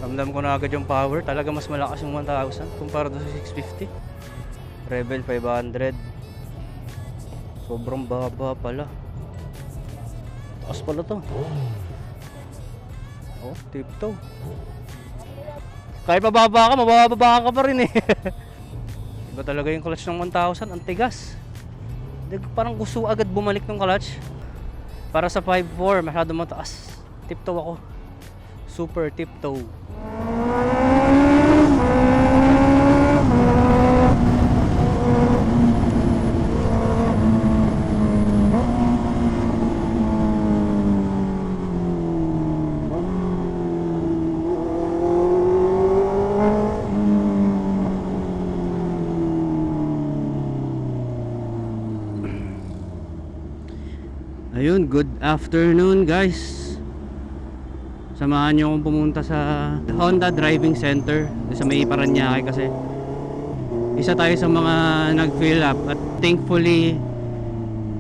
Ramdam ko na agad yung power. Talaga mas malakas yung 1000 kumpara doon sa 650. Rebel 500. Sobrang baba pala. Taas pala to. Oh, tiptoe. Kahit mababa ka, mabababa ka pa rin eh. Iba talaga yung clutch ng 1000. Ang tigas. Parang gusto agad bumalik ng clutch. Para sa 5.4, masyado mataas. Tiptoe ako. Super tiptoe. Ayun, good afternoon guys. Samahan nyo akong pumunta sa Honda Driving Center sa may Paranaque kasi isa tayo sa mga nag-fill up at thankfully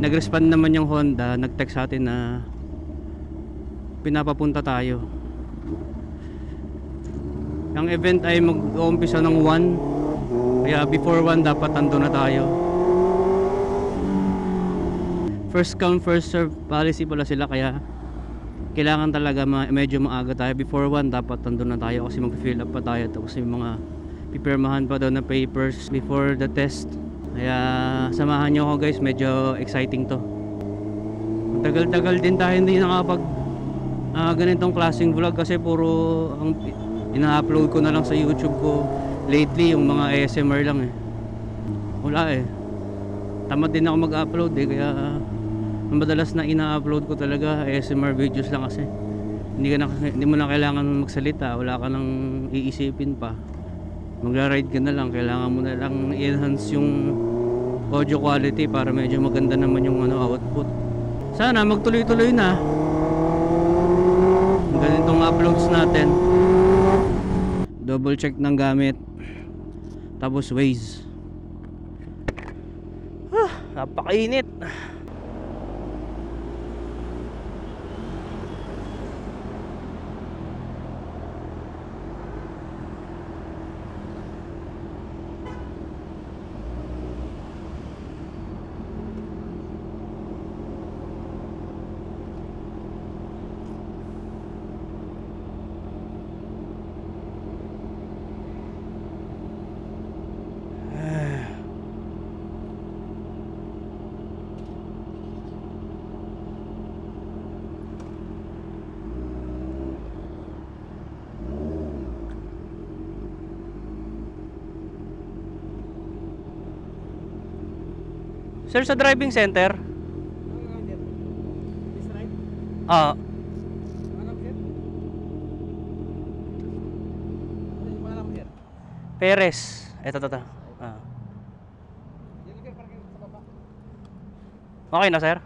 nag-respond naman yung Honda, nag-text sa atin na pinapapunta tayo. Ang event ay mag-uumpisa ng 1, kaya before 1 dapat nandun na tayo. First come first serve policy pala sila, kaya kailangan talaga medyo maaga tayo. Before 1 dapat nandun na tayo kasi mag-fill up pa tayo. Tapos yung mga pipirmahan pa daw na papers before the test. Kaya samahan nyo ako guys, medyo exciting to. Tagal-tagal din tayo hindi nakapag ganitong klaseng vlog kasi puro ang ina-upload ko na lang sa YouTube ko lately yung mga ASMR lang eh. Wala eh, tamad din ako mag-upload eh, kaya ang madalas na ina-upload ko talaga ASMR videos lang kasi hindi mo na kailangan magsalita, wala ka nang iisipin pa, magra-ride ka na lang, kailangan mo na lang i-enhance yung audio quality para medyo maganda naman yung output. Sana magtuloy-tuloy na ang ganitong uploads natin. Double check ng gamit, tapos Waze. Napakainit. Sir, sa driving center? Ah. Perez. Ito. Ah. Okay na, sir?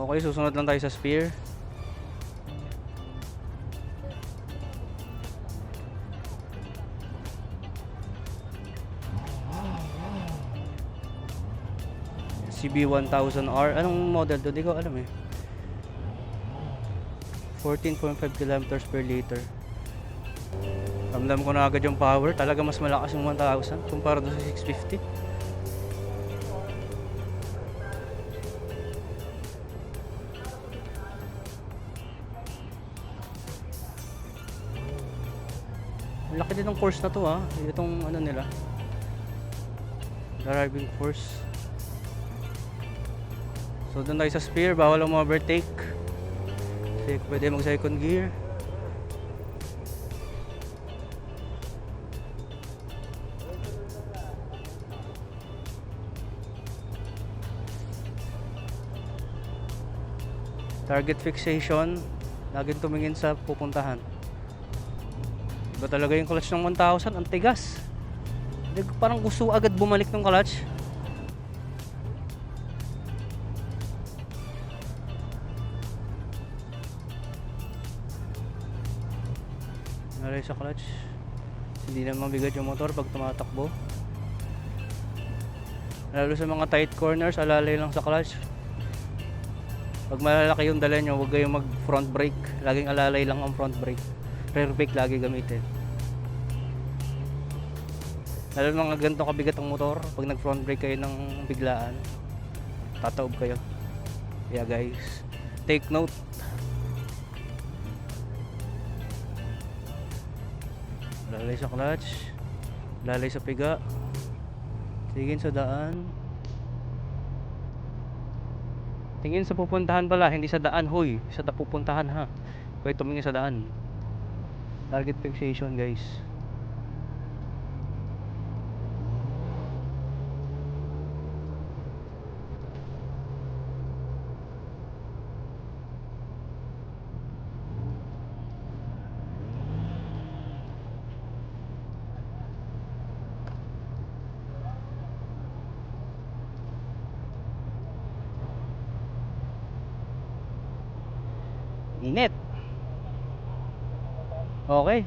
Okay, susunod lang tayo sa Sphere. CB1000R. Anong model to? Di ko alam eh. 14.5 kilometers per liter. Ramdam ko na agad yung power. Talaga mas malakas yung 1000 kumpara doon sa 650. Laki din ng course na to ha. Itong ano nila, driving course. So doon tayo sa Sphere. Bawal ang overtake kasi pwede mag second gear. Target fixation, laging tumingin sa pupuntahan. Iba talaga yung clutch ng 1000, ang tigas. Parang gusto agad bumalik ng clutch. Nalay sa clutch. Hindi na mabigat yung motor pag tumatakbo. Lalo sa mga tight corners, alalay lang sa clutch. Pag malalaki yung dala nyo, huwag kayong mag front brake. Laging alalay lang ang front brake. Rear brake lagi gamitin. Lalo mga ganito kabigat ang motor, pag nag front brake kayo ng biglaan, tataob kayo. Yeah guys, take note. Lalay sa clutch, lalay sa piga, tingin sa daan. Tingin sa pupuntahan pala, hindi sa daan, hoy. Sa pupuntahan ha. Huwag tumingin sa daan. Target fixation guys. Init. Okay.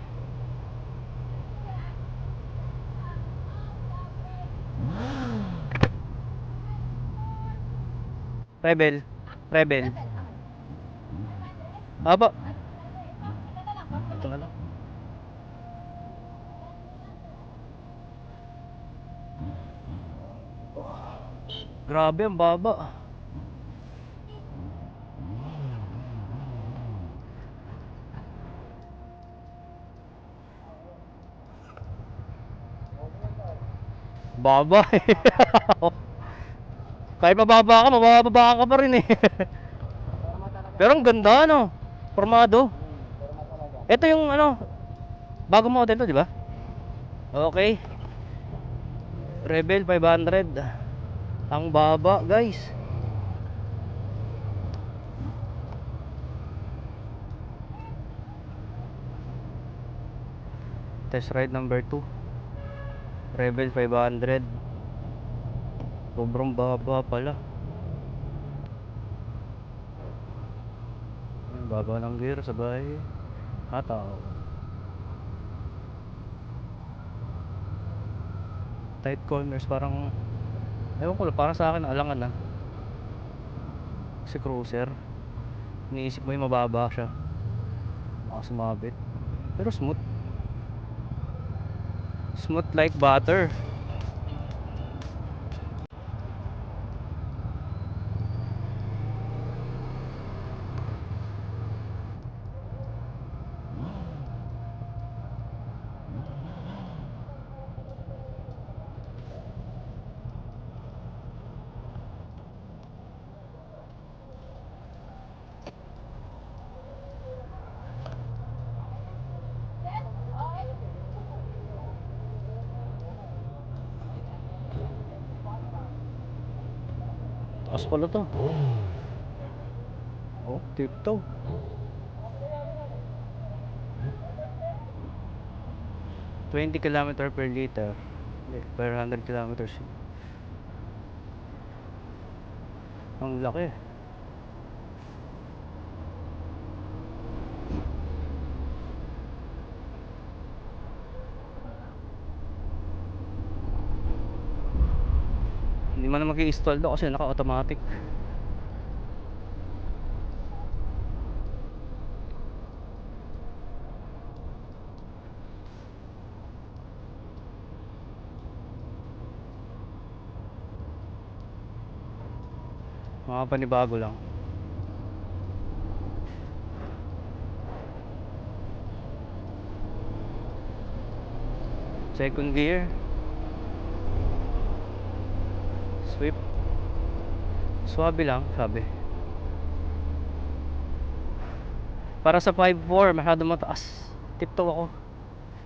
Rebel. Rebel. Aba. Ito na lang. Grabe ang baba. Baba. Kahit mababa ka pa rin eh. Pero ang ganda no. Formado. Ito yung ano, bagong model to, di ba? Okay. Rebel 500. Ang baba, guys. Test ride number 2. Rebel 500. Sobrang baba pala. Baba ng gear, sabay. Hataw. Tight corners, parang ewan ko, parang sa akin alangan na. Kasi cruiser, iniisip mo yung mababa siya, baka sumabit. Pero smooth. Smooth like butter. Taas pala to. Oh, tiptoe. $20 km per liter per 100 kilometers. Ang laki. Hindi man na mag-i-install do kasi naka-automatic. Mga panibago lang. Second gear. Sweep. Swabe lang, sabi. Para sa 5.4, masyado mataas. Tiptoe ako.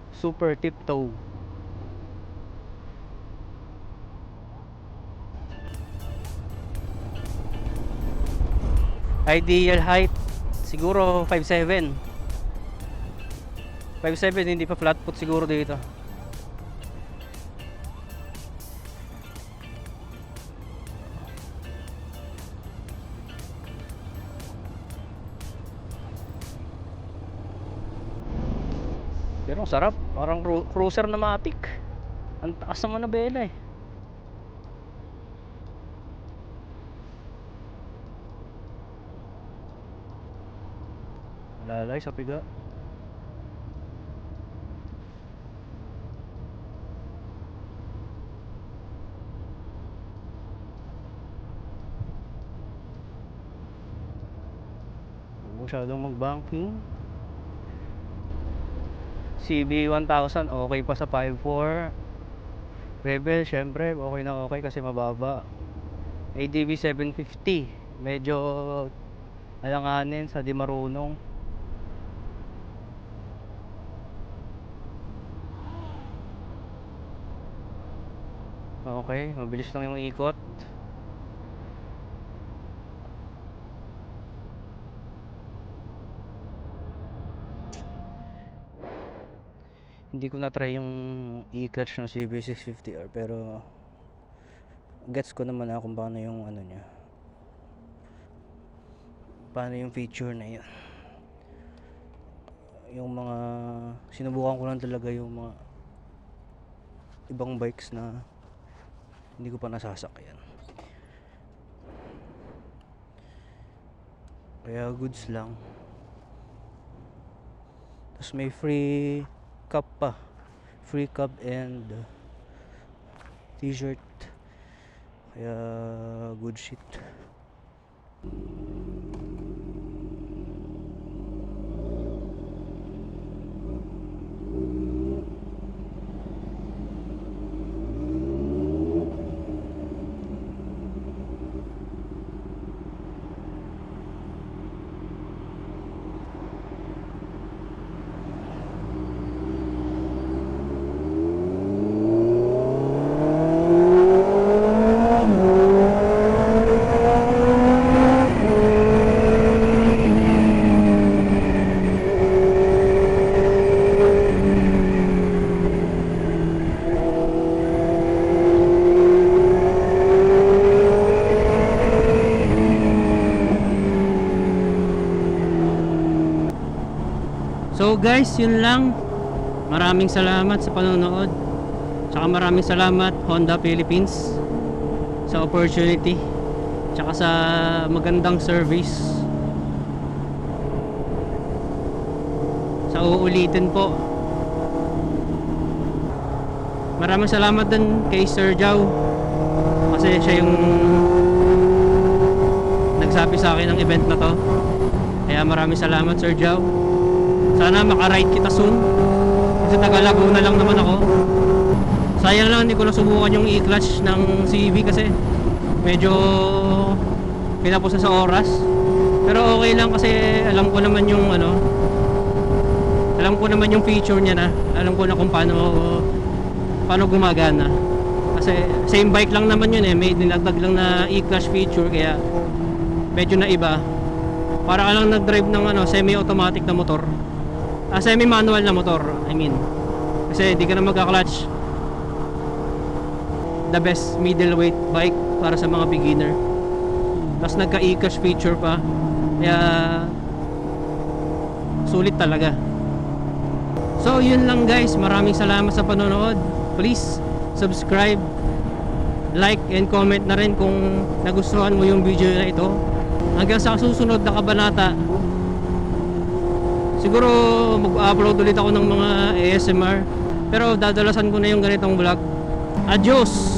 Super tiptoe. Ideal height siguro 5'7". 5'7", hindi pa flat foot siguro dito. Pero ang sarap, parang cruiser na Matic. Ang taas naman na bela eh. Lalay sa piga. Masyadong mag-banking. CB1000 okay pa sa 5.4. Rebel syempre okay na okay kasi mababa. ADV 750 medyo alanganin sa di marunong. Okay, mabilis lang yung ikot. Hindi ko na try yung e-clutch ng CB650R pero gets ko naman kung paano yung ano niya. Paano yung feature na yun. Yung mga sinubukan ko lang talaga yung mga ibang bikes na hindi ko pa nasasakyan. Kaya goods lang. Tapos may free cup pa. Free cup and t-shirt. Kaya good shit. So guys, yun lang. Maraming salamat sa panonood. Tsaka maraming salamat Honda Philippines sa opportunity. Tsaka sa magandang service. Sa uulitin po. Maraming salamat din kay Sir Jow. Kasi siya yung nagsabi sa akin ng event na to. Kaya maraming salamat Sir Jow. Sana maka-ride kita soon. Kasi taga Laguna lang naman ako. Sayang lang hindi ko nasubukan yung e-clutch ng CB kasi medyo pinapos na sa oras. Pero okay lang kasi alam ko naman yung ano, alam ko naman yung feature niya na. Alam ko na kung paano gumagana. Kasi same bike lang naman yun eh. May nilagdag lang na e-clutch feature kaya medyo na iba. Para ka lang nag-drive ng ano, semi-automatic na motor. Semi-manual na motor, I mean. Kasi di ka na magka-clutch. The best middleweight bike para sa mga beginner. Tapos nagka-e-clutch feature pa. Kaya sulit talaga. So yun lang guys, maraming salamat sa panonood. Please subscribe, like and comment na rin kung nagustuhan mo yung video na ito. Hanggang sa susunod na kabanata, siguro mag-upload ulit ako ng mga ASMR. Pero dadalasan ko na yung ganitong vlog. Adios!